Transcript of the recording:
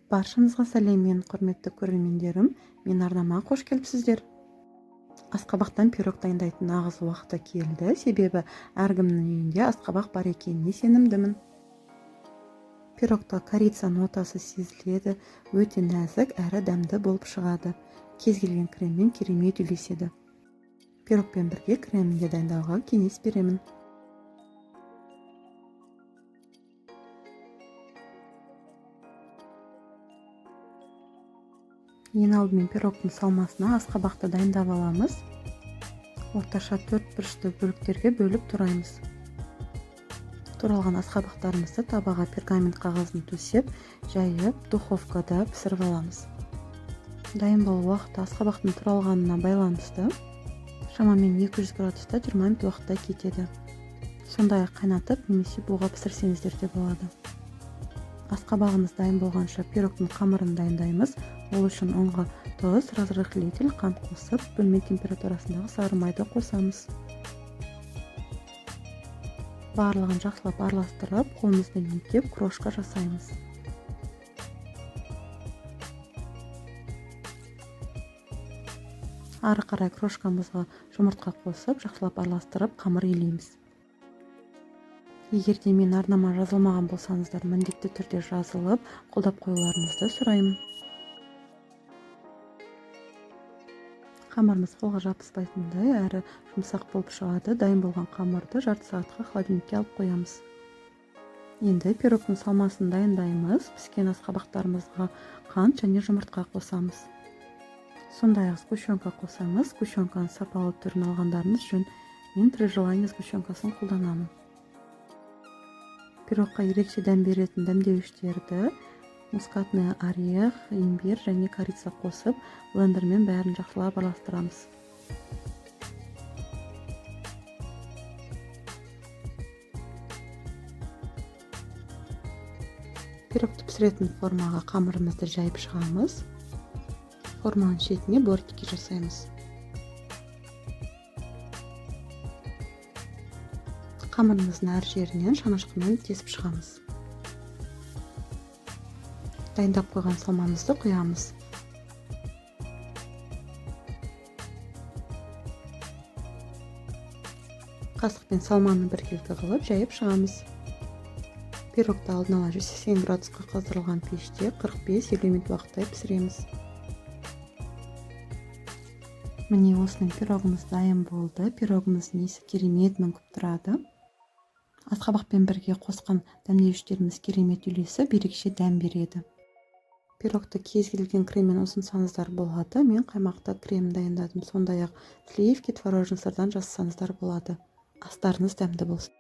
Баршаңызға сәлем, құрметті көрермендерім. Мен арнама қош келіпсіздер. Асқабақтан пирог дайындайтын нағыз уақыты келді, себебі әркімнің үйінде асқабақ бар екеніне сенімдімін. Пирогта корица нотасы сезіледі, өте нәзік әрі дәмді болып шығады. Кез келген креммен керемет үйлеседі. Пирогпен бірге кремін де дайындауға кеңес беремін. Ең алдымен пирогтың салмасына асқабақты дайындап аламыз. Орташа 4 бұрышты бөліктерге бөліп тураймыз. Туралған асқабақтарымызды табаға пергамент қағазын төсеп, жайып, духовкада пісіріп аламыз. Дайын болу уақыты асқабақтың туралғанына байланысты. Шамамен 200 градуста 20 минут уақытта кетеді. Сондай-ақ қайнатып немесе буға пісірсеңіздер де болады. Асқабағымыз дайын болғанша пирогтың қамырын дайындаймыз. Ол үшін ұнға тұз, разрыхлитель, қант қосып, бөлме температурасындағы сары майды қосамыз. Барлығын жақсылап араластырып, қолымызбен ептеп крошка жасаймыз. Ары қарай крошкамызға жұмыртқа қосып, жақсылап араластырып, қамыр илейміз. Егер де мен арнама жазылмаған болсаңыздар, міндетті түрде жазылып, қолдап қоюларыңызды сұраймын. Қамырымыз қолға жабыспайтындай әрі жұмсақ болып шығады. Дайын болған қамырды жарты сағатқа холодильникке алып қоямыз. Енді пирогтың салмасын дайындаймыз. Піскен асқабақтарымызға қант және жұмыртқа қосамыз. Сондай-ақ сгущенка қосамыз. Сгущенканың сапалы түрін алғандарыңыз жөн. Мен при желании сгущенкасын қолданамын. Пирогқа ерекше дәм беретін дәмдеуіштерді мускатный орех, имбирь және корица қосып, блендермен бәрін жақсылап араластырамыз. Пирогты пісіретін формаға қамырымызды жайып шығамыз. Форманың шетіне бортики жасаймыз. Қамырымыздың әр жерінен шанышқымен тесіп шығамыз. Дайындап қойған салмамызды құямыз. Қасықпен салманы біркелкі қылып жайып шығамыз. Пирогты алдын ала 180 градусқа қыздырылған пеште 45-50 минут уақытта пісіреміз. Міне осының пирогымыз дайын болды. Пирогымыздың иісі керемет мүңкіп тұрады. Асқабақпен бірге қосқан дәмдеуіштеріміз керемет үйлесіп, ерекше дәм береді. Пирогты кез келген креммен ұсынсаңыздар болады. Мен қаймақты крем дайындадым. Сондай-ақ сливки, творожный сырдан жасасаңыздар болады. Астарыңыз дәмді болсын.